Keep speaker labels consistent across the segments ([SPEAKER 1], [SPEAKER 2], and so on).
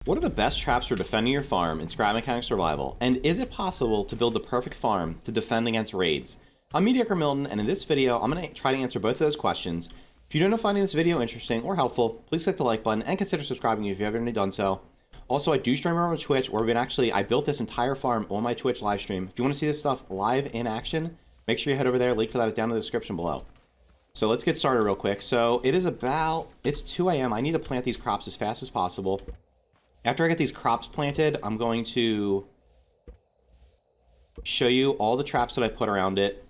[SPEAKER 1] What are the best traps for defending your farm in Scrap Mechanic Survival? And is it possible to build the perfect farm to defend against raids? I'm MediocreMilton, and in this video, I'm going to try to answer both of those questions. If you're not finding this video interesting or helpful, please click the like button and consider subscribing if you haven't already done so. Also, I do stream over on Twitch, where I built this entire farm on my Twitch live stream. If you want to see this stuff live in action, make sure you head over there. Link for that is down in the description below. So let's get started real quick. So it's 2 a.m. I need to plant these crops as fast as possible. After I get these crops planted, I'm going to show you all the traps that I put around it.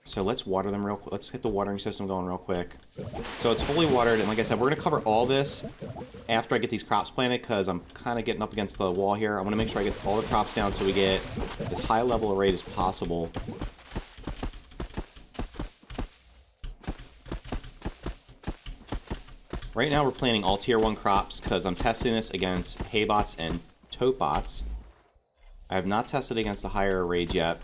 [SPEAKER 1] So let's water them real quick. Let's get the watering system going real quick. So it's fully watered, and like I said, we're going to cover all this after I get these crops planted, because I'm kind of getting up against the wall here. I want to make sure I get all the crops down so we get as high a level of rate as possible. Right now we're planting all tier 1 crops because I'm testing this against Haybots and Topebots. I have not tested against the higher raids yet.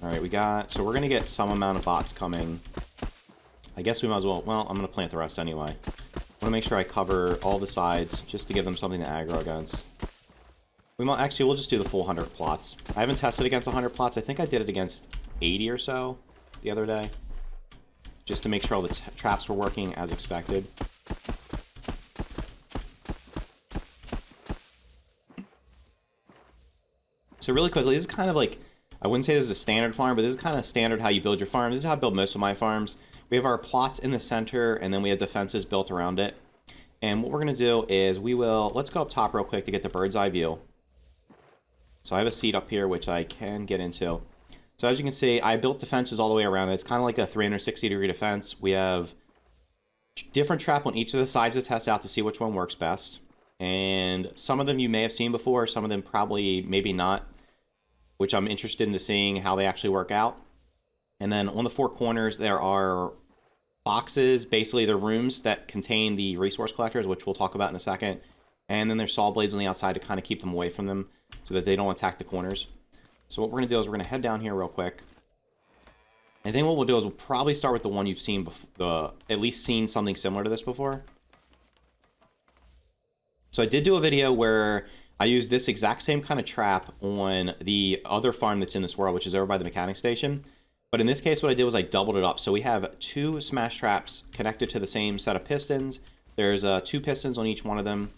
[SPEAKER 1] Alright, so we're going to get some amount of bots coming. I guess we might as well, I'm going to plant the rest anyway. I want to make sure I cover all the sides just to give them something to aggro against. We'll just do the full 100 plots. I haven't tested against 100 plots. I think I did it against 80 or so the other day, just to make sure all the traps were working as expected. So really quickly, this is kind of like, I wouldn't say this is a standard farm, but this is kind of standard how you build your farm. This is how I build most of my farms. We have our plots in the center, and then we have defenses built around it. And what we're going to do is let's go up top real quick to get the bird's eye view. So I have a seat up here, which I can get into. So as you can see, I built defenses all the way around it. It's kind of like a 360-degree defense. We have different trap on each of the sides to test out to see which one works best. And some of them you may have seen before, some of them probably maybe not, which I'm interested in seeing how they actually work out. And then on the 4 corners, there are boxes, basically they're rooms that contain the resource collectors, which we'll talk about in a second. And then there's saw blades on the outside to kind of keep them away from them so that they don't attack the corners. So what we're going to do is we're going to head down here real quick. I think what we'll do is we'll probably start with the one you've seen before, at least seen something similar to this before. So I did do a video where I used this exact same kind of trap on the other farm that's in this world, which is over by the mechanic station. But in this case, what I did was I doubled it up. So we have 2 smash traps connected to the same set of pistons. There's 2 pistons on each one of them.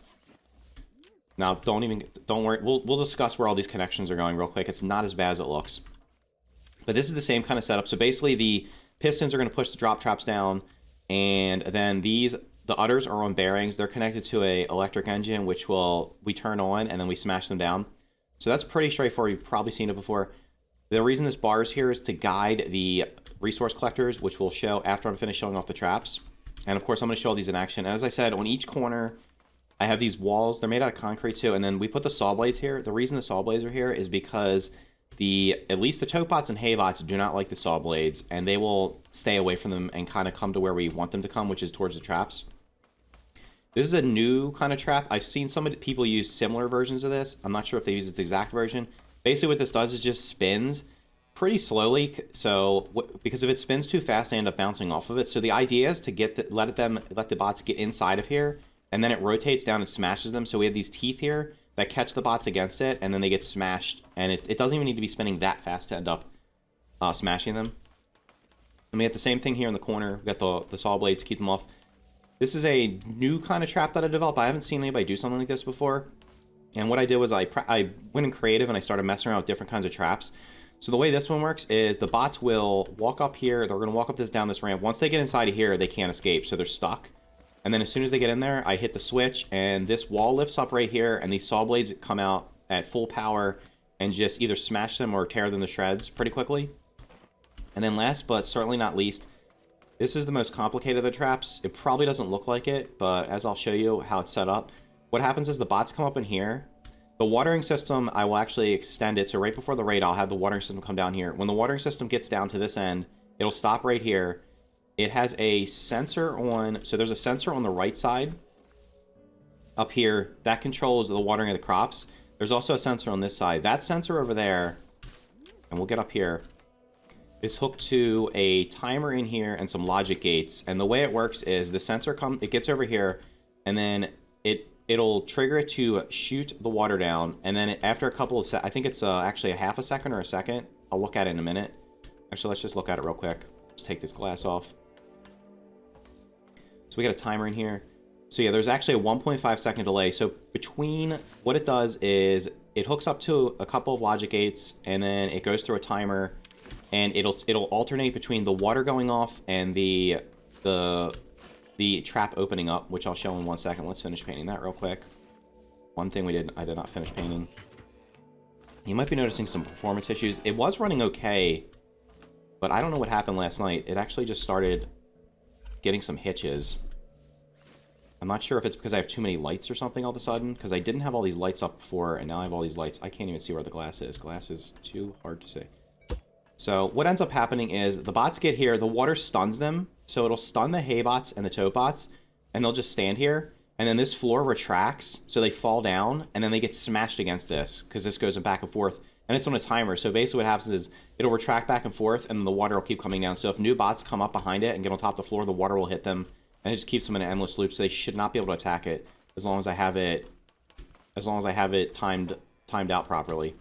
[SPEAKER 1] Now, don't worry. We'll discuss where all these connections are going real quick. It's not as bad as it looks. But this is the same kind of setup. So basically, the pistons are going to push the drop traps down, and then the udders are on bearings. They're connected to a electric engine, which we turn on, and then we smash them down. So that's pretty straightforward. You've probably seen it before. The reason this bar is here is to guide the resource collectors, which we'll show after I'm finished showing off the traps. And of course, I'm going to show all these in action. And as I said, on each corner, I have these walls. They're made out of concrete too, and then we put the saw blades here. The reason the saw blades are here is because at least the Topebots and Haybots do not like the saw blades, and they will stay away from them and kind of come to where we want them to come, which is towards the traps. This is a new kind of trap. I've seen some people use similar versions of this. I'm not sure if they use the exact version. Basically what this does is just spins pretty slowly. So because if it spins too fast, they end up bouncing off of it. So the idea is to let the bots get inside of here, and then it rotates down and smashes them. So we have these teeth here that catch the bots against it, and then they get smashed. And it doesn't even need to be spinning that fast to end up smashing them. And we have the same thing here in the corner. We've got the saw blades to keep them off. This is a new kind of trap that I developed. I haven't seen anybody do something like this before. And what I did was I went in creative and I started messing around with different kinds of traps. So the way this one works is the bots will walk up here. They're going to walk up down this ramp. Once they get inside of here, they can't escape, so they're stuck. And then as soon as they get in there, I hit the switch, and this wall lifts up right here, and these saw blades come out at full power and just either smash them or tear them to shreds pretty quickly. And then last but certainly not least, this is the most complicated of the traps. It probably doesn't look like it, but as I'll show you how it's set up, what happens is the bots come up in here. The watering system, I will actually extend it. So right before the raid, I'll have the watering system come down here. When the watering system gets down to this end, it'll stop right here. It has a sensor on, so there's a sensor on the right side up here that controls the watering of the crops. There's also a sensor on this side. That sensor over there, and we'll get up here, is hooked to a timer in here and some logic gates. And the way it works is the sensor it gets over here, and then it'll trigger it to shoot the water down, and then after a couple of I think it's actually a half a second or a second. I'll look at it in a minute. Actually, let's just look at it real quick. Let's take this glass off. So we got a timer in here. So yeah, there's actually a 1.5 second delay. So between what it does is it hooks up to a couple of logic gates, and then it goes through a timer, and it'll alternate between the water going off and the trap opening up, which I'll show in 1 second. Let's finish painting that real quick. One thing I did not finish painting. You might be noticing some performance issues. It was running okay, but I don't know what happened last night. It actually just started getting some hitches. I'm not sure if it's because I have too many lights or something all of a sudden, because I didn't have all these lights up before, and now I have all these lights. I can't even see where the glass is. Glass is too hard to see. So what ends up happening is the bots get here, the water stuns them, so it'll stun the Haybots and the Toadbots, and they'll just stand here, and then this floor retracts, so they fall down, and then they get smashed against this, because this goes back and forth, and it's on a timer. So basically what happens is it'll retract back and forth, and the water will keep coming down. So if new bots come up behind it and get on top of the floor, the water will hit them, and it just keeps them in an endless loop, so they should not be able to attack it as long as I have it timed out properly.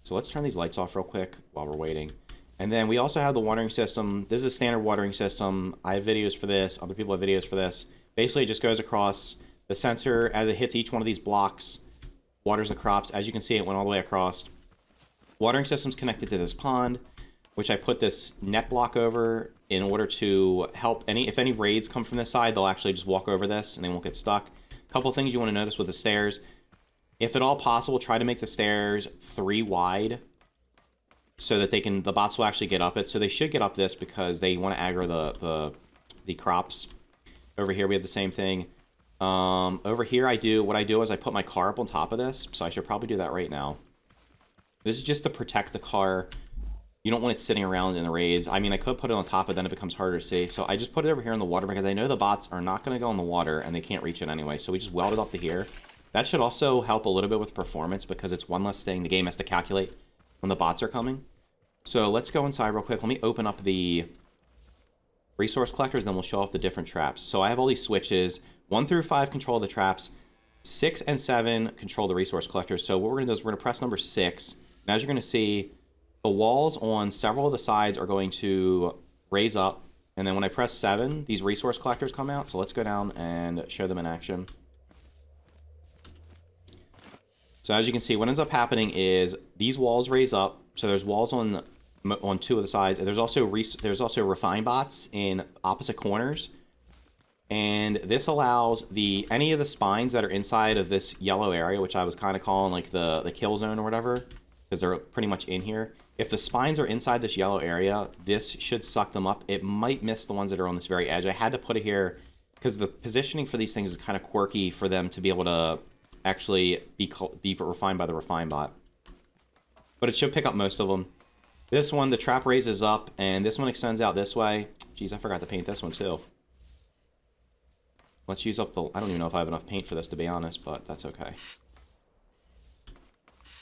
[SPEAKER 1] So let's turn these lights off real quick while we're waiting. And then we also have the watering system. This is a standard watering system. I have videos for this. Other people have videos for this. Basically, it just goes across the sensor as it hits each one of these blocks, waters the crops. As you can see, it went all the way across. Watering system's connected to this pond, which I put this net block over in order to help if any raids come from this side, they'll actually just walk over this and they won't get stuck. A couple things you want to notice with the stairs. If at all possible, try to make the stairs 3 wide so that the bots will actually get up it. So they should get up this because they want to aggro the crops. Over here we have the same thing. Over here what I do is I put my car up on top of this, so I should probably do that right now. This is just to protect the car. You don't want it sitting around in the raids. I mean, I could put it on top, but then it becomes harder to see. So I just put it over here in the water because I know the bots are not going to go in the water and they can't reach it anyway. So we just weld it up to here. That should also help a little bit with performance because it's one less thing the game has to calculate when the bots are coming. So let's go inside real quick. Let me open up the resource collectors, then we'll show off the different traps. So I have all these switches. 1 through 5 control the traps. 6 and 7 control the resource collectors. So what we're going to do is we're going to press number 6. And as you're going to see, the walls on several of the sides are going to raise up. And then when I press 7, these resource collectors come out. So let's go down and show them in action. So as you can see, what ends up happening is these walls raise up. So there's walls on 2 of the sides. And there's also refine bots in opposite corners. And this allows any of the spines that are inside of this yellow area, which I was kind of calling like the kill zone or whatever, because they're pretty much in here. If the spines are inside this yellow area, this should suck them up. It might miss the ones that are on this very edge. I had to put it here because the positioning for these things is kind of quirky for them to be able to actually be refined by the refine bot. But it should pick up most of them. This one, the trap raises up, and this one extends out this way. Jeez, I forgot to paint this one too. Let's use up I don't even know if I have enough paint for this, to be honest, but that's okay.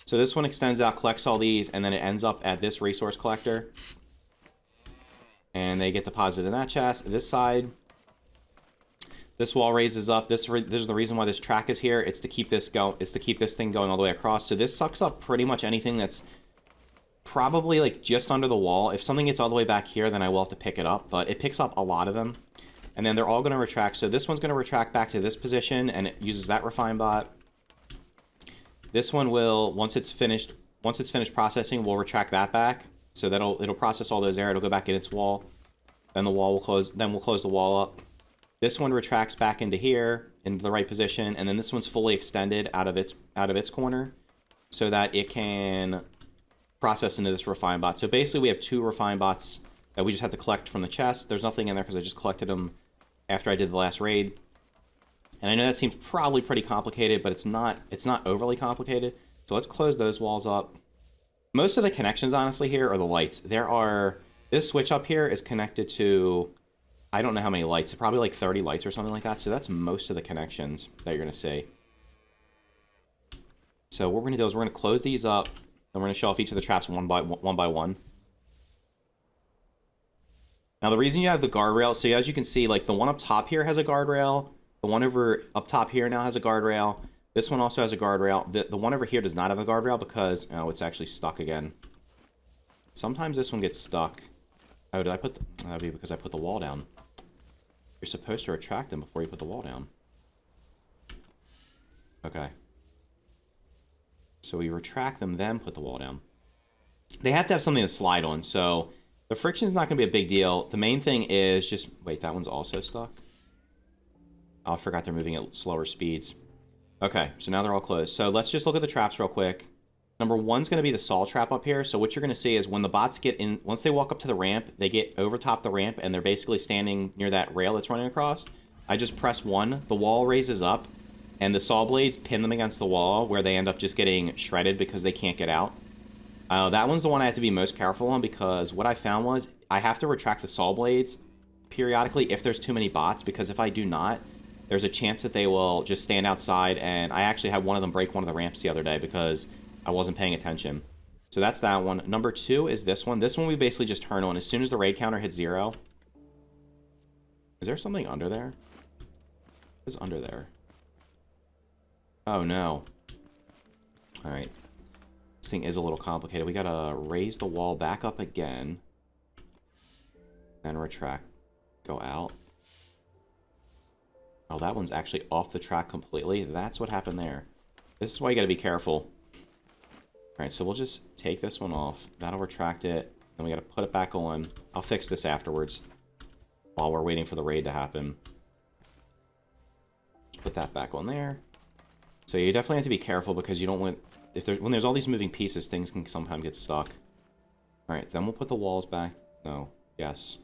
[SPEAKER 1] So this one extends out, collects all these, and then it ends up at this resource collector. And they get deposited in that chest. This side, this wall raises up. This is the reason why this track is here. It's to keep this thing going all the way across. So this sucks up pretty much anything that's probably like just under the wall. If something gets all the way back here, then I will have to pick it up, but it picks up a lot of them. And then they're all going to retract. So this one's going to retract back to this position, and it uses that refine bot. This one will, once it's finished processing, we'll retract that back. So it'll process all those there. It'll go back in its wall. Then the wall will close. Then we'll close the wall up. This one retracts back into here, into the right position, and then this one's fully extended out of its corner, so that it can process into this refine bot. So basically, we have 2 refine bots that we just have to collect from the chest. There's nothing in there because I just collected them after I did the last raid. And I know that seems probably pretty complicated, but it's not overly complicated. So let's close those walls up. Most of the connections, honestly, here are the lights. This switch up here is connected to, I don't know how many lights, probably like 30 lights or something like that. So that's most of the connections that you're going to see. So what we're going to do is we're going to close these up, and we're going to show off each of the traps one by one. Now, the reason you have the guardrail, so as you can see, like the one up top here has a guardrail. The one over up top here now has a guardrail. This one also has a guardrail. The one over here does not have a guardrail because, oh, it's actually stuck again. Sometimes this one gets stuck. Oh, did I put that would be because I put the wall down. You're supposed to retract them before you put the wall down. Okay. So we retract them, then put the wall down. They have to have something to slide on, so the friction's not going to be a big deal. The main thing is just... Wait, that one's also stuck? Oh, I forgot they're moving at slower speeds. Okay, so now they're all closed. So let's just look at the traps real quick. Number one's going to be the saw trap up here. So what you're going to see is when the bots get in... Once they walk up to the ramp, they get over top the ramp, and they're basically standing near that rail that's running across. I just press 1, the wall raises up, and the saw blades pin them against the wall, where they end up just getting shredded because they can't get out. That one's the one I have to be most careful on, because what I found was I have to retract the saw blades periodically if there's too many bots, because if I do not, there's a chance that they will just stand outside, and I actually had one of them break one of the ramps the other day because I wasn't paying attention. So that's that one. Number 2 is this one. This one we basically just turn on as soon as the raid counter hits 0. Is there something under there? What's under there? Oh, no. Alright. This thing is a little complicated. We gotta raise the wall back up again. Then retract. Go out. Oh, that one's actually off the track completely. That's what happened there. This is why you gotta be careful. Alright, so we'll just take this one off. That'll retract it. Then we gotta put it back on. I'll fix this afterwards while we're waiting for the raid to happen. Put that back on there. So you definitely have to be careful because you don't want... When there's all these moving pieces, things can sometimes get stuck. Alright, then we'll put the walls back. No. Yes.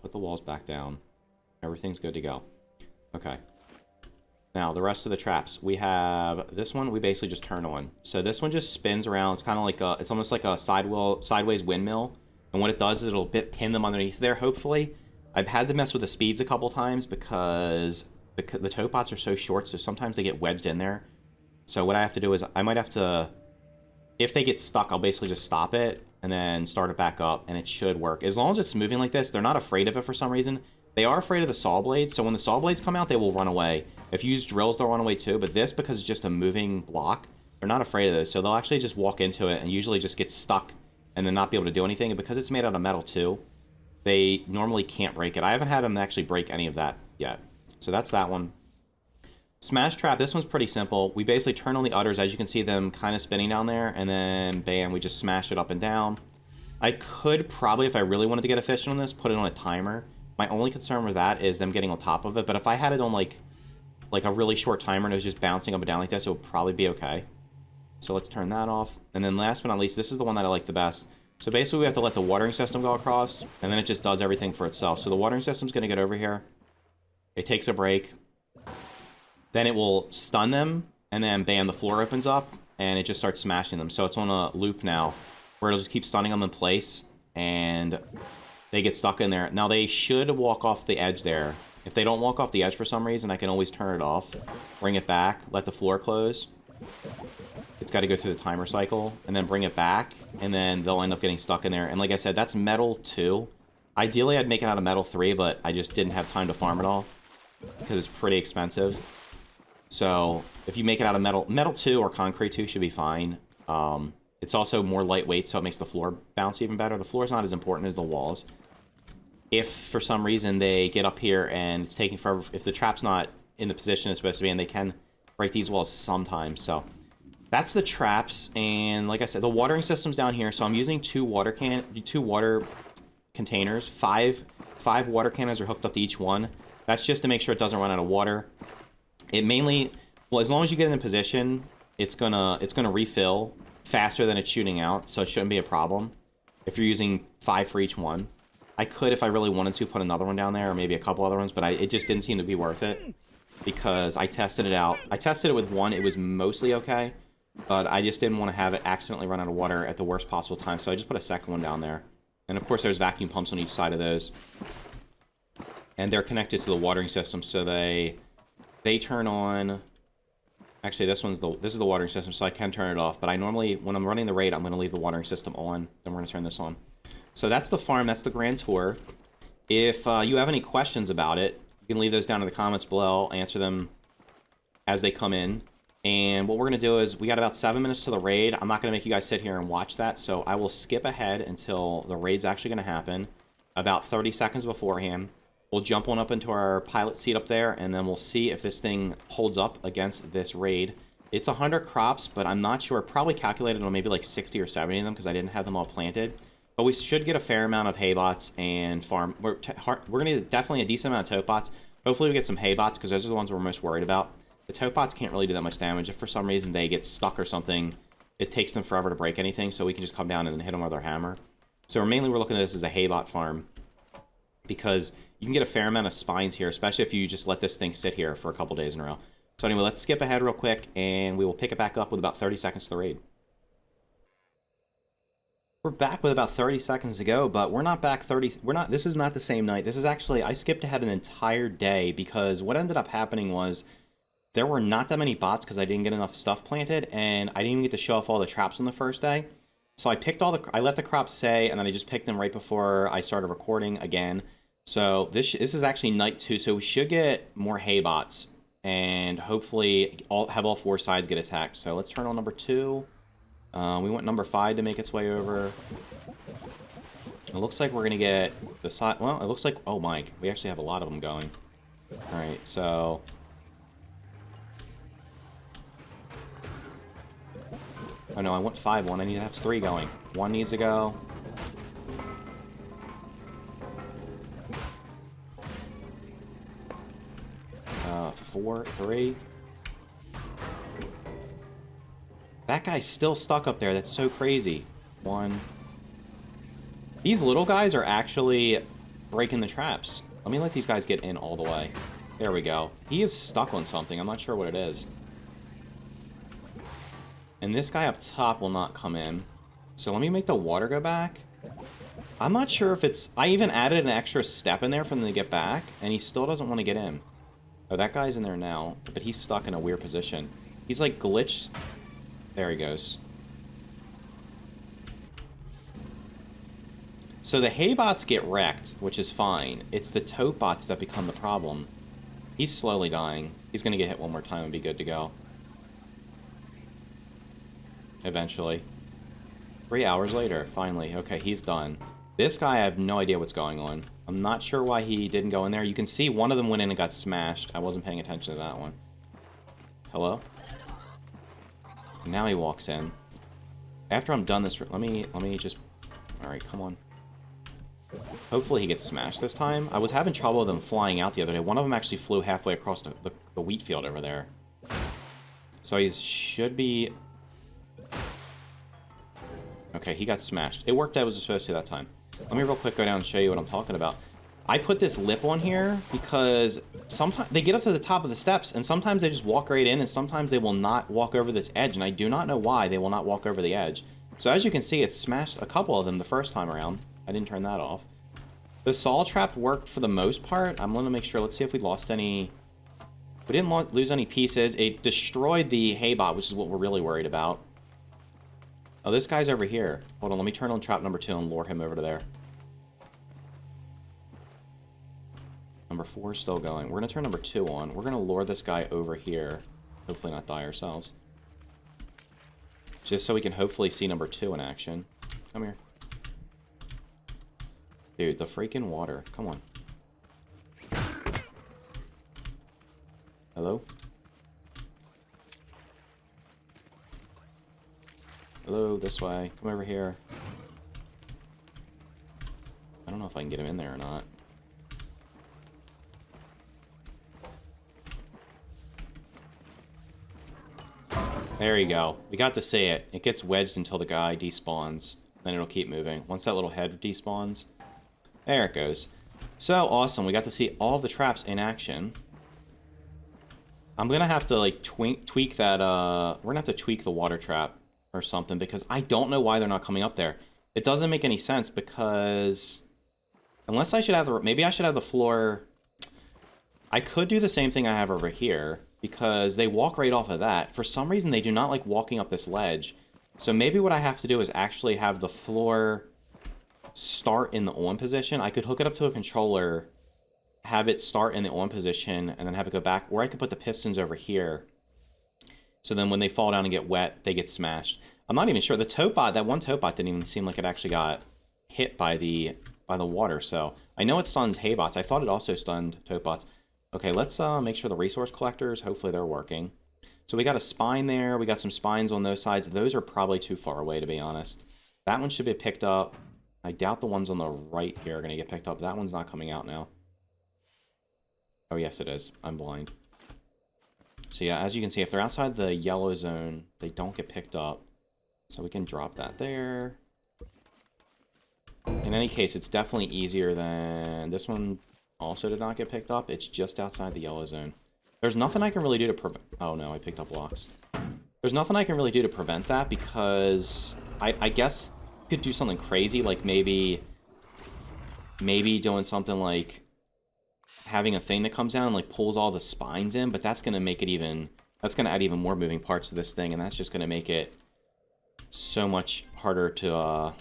[SPEAKER 1] Put the walls back down. Everything's good to go. Okay. Now, the rest of the traps. We have this one we basically just turn on. So this one just spins around. It's kind of like a... It's almost like a sideways windmill. And what it does is it'll pin them underneath there, hopefully. I've had to mess with the speeds a couple times because the tow pots are so short, so sometimes they get wedged in there. So what I have to do is I might have to, if they get stuck, I'll basically just stop it and then start it back up, and it should work. As long as it's moving like this, they're not afraid of it for some reason. They are afraid of the saw blades, so when the saw blades come out, they will run away. If you use drills, they'll run away too, but this, because it's just a moving block, they're not afraid of those. So they'll actually just walk into it and usually just get stuck and then not be able to do anything. And because it's made out of metal too, they normally can't break it. I haven't had them actually break any of that yet. So that's that one. Smash trap, this one's pretty simple. We basically turn on the udders, as you can see them kind of spinning down there, and then bam, we just smash it up and down. I could probably, if I really wanted to get efficient on this, put it on a timer. My only concern with that is them getting on top of it, but if I had it on like a really short timer and it was just bouncing up and down like this, it would probably be okay. So let's turn that off. And then last but not least, this is the one that I like the best. So basically we have to let the watering system go across, and then it just does everything for itself. So the watering system's going to get over here. It takes a break. Then it will stun them, and then bam, the floor opens up, and it just starts smashing them. So it's on a loop now, where it'll just keep stunning them in place, and they get stuck in there. Now, they should walk off the edge there. If they don't walk off the edge for some reason, I can always turn it off, bring it back, let the floor close. It's got to go through the timer cycle, and then bring it back, and then they'll end up getting stuck in there. And like I said, that's metal 2. Ideally, I'd make it out of metal 3, but I just didn't have time to farm it all, because it's pretty expensive. So, if you make it out of metal 2 or concrete 2 should be fine. It's also more lightweight, so it makes the floor bounce even better. The floor is not as important as the walls. If, for some reason, they get up here and it's taking forever, if the trap's not in the position it's supposed to be, and they can break these walls sometimes, so... That's the traps, and like I said, the watering system's down here, so I'm using two water containers. Five water cannons are hooked up to each one. That's just to make sure it doesn't run out of water. It mainly, well, as long as you get in position, it's gonna refill faster than it's shooting out, so it shouldn't be a problem if you're using 5 for each one. I could, if I really wanted to, put another one down there, or maybe a couple other ones, but it just didn't seem to be worth it because I tested it out. I tested it with one, it was mostly okay, but I just didn't want to have it accidentally run out of water at the worst possible time, so I just put a second one down there. And of course, there's vacuum pumps on each side of those, and they're connected to the watering system, so they turn on. Actually, this is the watering system, so I can turn it off. But I normally, when I'm running the raid, I'm going to leave the watering system on. Then we're going to turn this on. So that's the farm. That's the grand tour. If you have any questions about it, You can leave those down in the comments below. I'll answer them as they come in. And what we're going to do is, we got about 7 minutes to the raid. I'm not going to make you guys sit here and watch that, so I will skip ahead until the raid's actually going to happen. About 30 seconds beforehand. We'll jump on up into our pilot seat up there, and then we'll see if this thing holds up against this raid. It's 100 crops, but I'm not sure. Probably calculated on maybe like 60 or 70 of them, because I didn't have them all planted. But we should get a fair amount of haybots and farm. We're going to need definitely a decent amount of tote-bots. Hopefully we get some haybots, because those are the ones we're most worried about. The tote-bots can't really do that much damage. If for some reason they get stuck or something, it takes them forever to break anything, so we can just come down and hit them with our hammer. So mainly we're looking at this as a haybot farm, because you can get a fair amount of spines here, especially if you just let this thing sit here for a couple days in a row. So anyway, let's skip ahead real quick, and we will pick it back up with about 30 seconds to the raid. We're back with about 30 seconds to go, but we're not back 30... This is not the same night. This is actually... I skipped ahead an entire day, because what ended up happening was there were not that many bots because I didn't get enough stuff planted, and I didn't even get to show off all the traps on the first day. So I picked all the... I let the crops say, and then I just picked them right before I started recording again. So this is actually night 2, so we should get more haybots, and hopefully have all 4 sides get attacked. So let's turn on number 2. We want number 5 to make its way over. It looks like we're going to get the side... Well, it looks like... Oh, my. We actually have a lot of them going. Alright, so... Oh, no, I want 5-1. I need to have 3 going. 1 needs to go. 4, 3. That guy's still stuck up there. That's so crazy. 1. These little guys are actually breaking the traps. Let me let these guys get in all the way. There we go. He is stuck on something. I'm not sure what it is. And this guy up top will not come in. So let me make the water go back. I'm not sure if it's... I even added an extra step in there for them to get back, and he still doesn't want to get in. Oh, that guy's in there now, but he's stuck in a weird position. He's like glitched. There he goes. So the haybots get wrecked, which is fine. It's the tote bots that become the problem. He's slowly dying. He's going to get hit one more time and be good to go. Eventually. 3 hours later, finally. Okay, he's done. This guy, I have no idea what's going on. I'm not sure why he didn't go in there. You can see one of them went in and got smashed. I wasn't paying attention to that one. Hello? Now he walks in. After I'm done this, let me just... Alright, come on. Hopefully he gets smashed this time. I was having trouble with them flying out the other day. One of them actually flew halfway across the wheat field over there. So he should be... Okay, he got smashed. It worked out as it was supposed to that time. Let me real quick go down and show you what I'm talking about. I put this lip on here because sometimes they get up to the top of the steps, and sometimes they just walk right in, and sometimes they will not walk over this edge, and I do not know why they will not walk over the edge. So as you can see, it smashed a couple of them the first time around. I didn't turn that off. The saw trap worked for the most part. I'm going to make sure. Let's see if we lost any... We didn't lose any pieces. It destroyed the haybot, which is what we're really worried about. Oh, this guy's over here. Hold on, let me turn on trap number 2 and lure him over to there. Number 4 is still going. We're going to turn number 2 on. We're going to lure this guy over here. Hopefully not die ourselves. Just so we can hopefully see number 2 in action. Come here. Dude, the freaking water. Come on. Hello? Hello, this way. Come over here. I don't know if I can get him in there or not. There you go. We got to see it. It gets wedged until the guy despawns. Then it'll keep moving. Once that little head despawns, there it goes. So awesome. We got to see all of the traps in action. I'm going to have to like tweak that. We're going to have to tweak the water trap or something, because I don't know why they're not coming up there. It doesn't make any sense, because unless I should have the... Maybe I should have the floor... I could do the same thing I have over here, because they walk right off of that. For some reason, they do not like walking up this ledge. So maybe what I have to do is actually have the floor start in the on position. I could hook it up to a controller, have it start in the on position and then have it go back, or I could put the pistons over here. So then when they fall down and get wet, they get smashed. I'm not even sure. The tote bot, that one tote bot didn't even seem like it actually got hit by the water. So I know it stuns Haybots. I thought it also stunned tote bots. Okay, let's make sure the resource collectors, hopefully they're working. So we got a spine there. We got some spines on those sides. Those are probably too far away, to be honest. That one should be picked up. I doubt the ones on the right here are going to get picked up. That one's not coming out now. Oh, yes, it is. I'm blind. So yeah, as you can see, if they're outside the yellow zone, they don't get picked up. So we can drop that there. In any case, it's definitely easier than... This one also did not get picked up. It's just outside the yellow zone. There's nothing I can really do to prevent... Oh, no, I picked up blocks. There's nothing I can really do to prevent that because I guess you could do something crazy, like maybe doing something like having a thing that comes down and like pulls all the spines in, but that's going to make it even... That's going to add even more moving parts to this thing, and that's just going to make it so much harder to...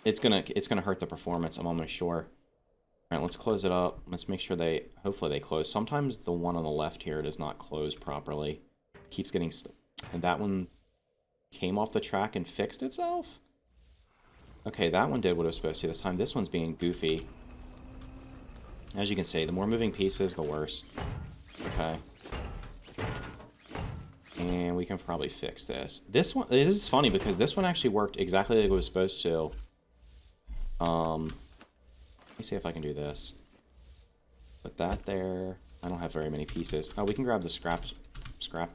[SPEAKER 1] It's gonna hurt the performance, I'm almost sure. Alright, let's close it up. Let's make sure hopefully they close. Sometimes the one on the left here does not close properly. Keeps getting and that one came off the track and fixed itself? Okay, that one did what it was supposed to this time. This one's being goofy. As you can see, the more moving pieces, the worse. Okay. And we can probably fix this. This is funny because this one actually worked exactly like it was supposed to. Let me see if I can do this. Put that there. I don't have very many pieces. Oh, we can grab the scrap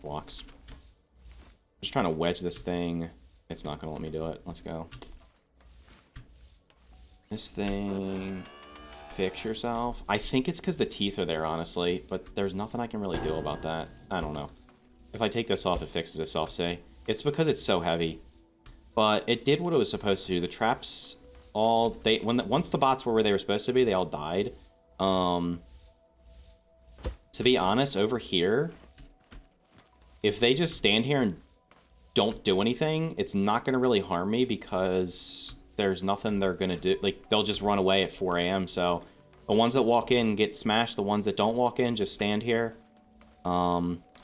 [SPEAKER 1] blocks. I'm just trying to wedge this thing. It's not going to let me do it. Let's go. This thing... Fix yourself. I think it's because the teeth are there, honestly. But there's nothing I can really do about that. I don't know. If I take this off, it fixes itself, say. It's because it's so heavy. But it did what it was supposed to do. The traps... once the bots were where they were supposed to be, they all died. To be honest, over here, if they just stand here and don't do anything, it's not going to really harm me because there's nothing they're going to do. Like, they'll just run away at 4 a.m. So the ones that walk in get smashed. The ones that don't walk in just stand here.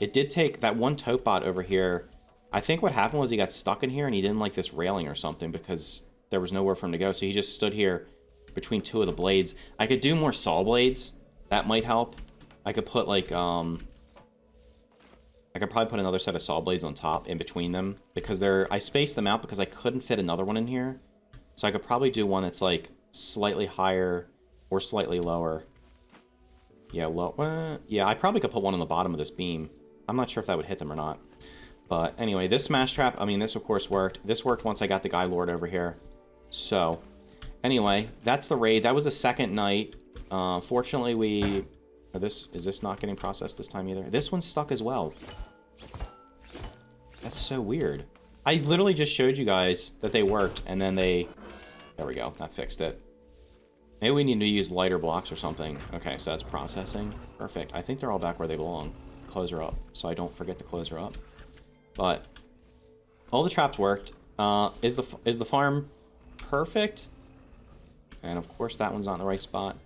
[SPEAKER 1] It did take that one tote bot over here. I think what happened was he got stuck in here and he didn't like this railing or something because there was nowhere for him to go. So he just stood here between two of the blades. I could do more saw blades. That might help. I could put like, I could probably put another set of saw blades on top in between them because I spaced them out because I couldn't fit another one in here. So I could probably do one that's like slightly higher or slightly lower. Yeah, yeah, I probably could put one on the bottom of this beam. I'm not sure if that would hit them or not. But anyway, this smash trap, I mean, this of course worked. This worked once I got the Guy Lord over here. So, anyway, that's the raid. That was the second night. Fortunately, is this not getting processed this time either? This one's stuck as well. That's so weird. I literally just showed you guys that they worked, and then there we go, that fixed it. Maybe we need to use lighter blocks or something. Okay, so that's processing. Perfect. I think they're all back where they belong. Close her up, so I don't forget to close her up. But all the traps worked. Is the farm perfect? And of course that one's not in the right spot.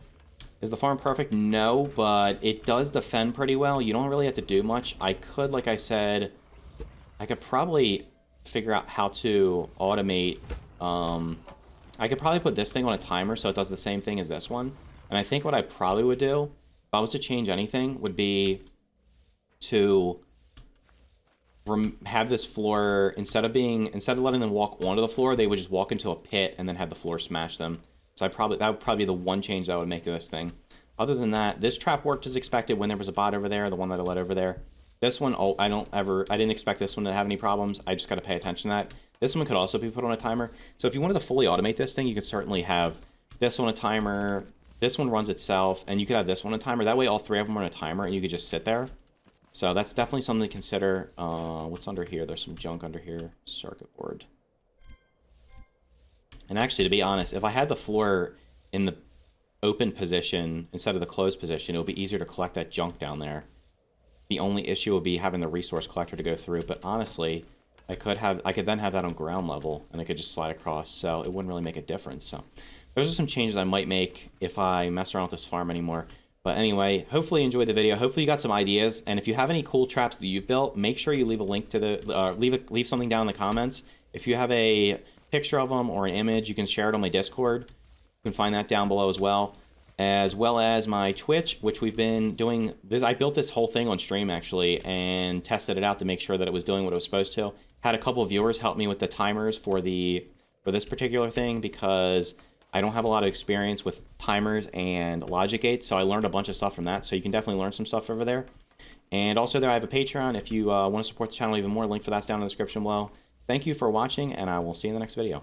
[SPEAKER 1] Is the farm perfect? No, but it does defend pretty well. You don't really have to do much. I could, like I said, I could probably figure out how to automate. I could probably put this thing on a timer so it does the same thing as this one. And I think what I probably would do, if I was to change anything, would be to have this floor, instead of letting them walk onto the floor, they would just walk into a pit and then have the floor smash them. So that would probably be the one change that I would make to this thing. Other than that, this trap worked as expected when there was a bot over there, the one that I let over there. This one, I didn't expect this one to have any problems. I just got to pay attention to that. This one could also be put on a timer. So if you wanted to fully automate this thing, you could certainly have this on a timer, this one runs itself, and you could have this one on a timer. That way all three of them are on a timer, and you could just sit there. So that's definitely something to consider. What's under here? There's some junk under here. Circuit board. And actually, to be honest, if I had the floor in the open position instead of the closed position, it would be easier to collect that junk down there. The only issue would be having the resource collector to go through. But honestly, I could then have that on ground level, and I could just slide across, so it wouldn't really make a difference. So those are some changes I might make if I mess around with this farm anymore. But anyway, hopefully you enjoyed the video. Hopefully you got some ideas. And if you have any cool traps that you've built, make sure you leave a link to the leave something down in the comments. If you have a picture of them or an image, you can share it on my Discord. You can find that down below as well as my Twitch, which we've been doing this. I built this whole thing on stream actually and tested it out to make sure that it was doing what it was supposed to. Had a couple of viewers help me with the timers for this particular thing because I don't have a lot of experience with timers and logic gates, so I learned a bunch of stuff from that. So you can definitely learn some stuff over there. And also there I have a Patreon if you want to support the channel even more. Link for that's down in the description below. Thank you for watching, and I will see you in the next video.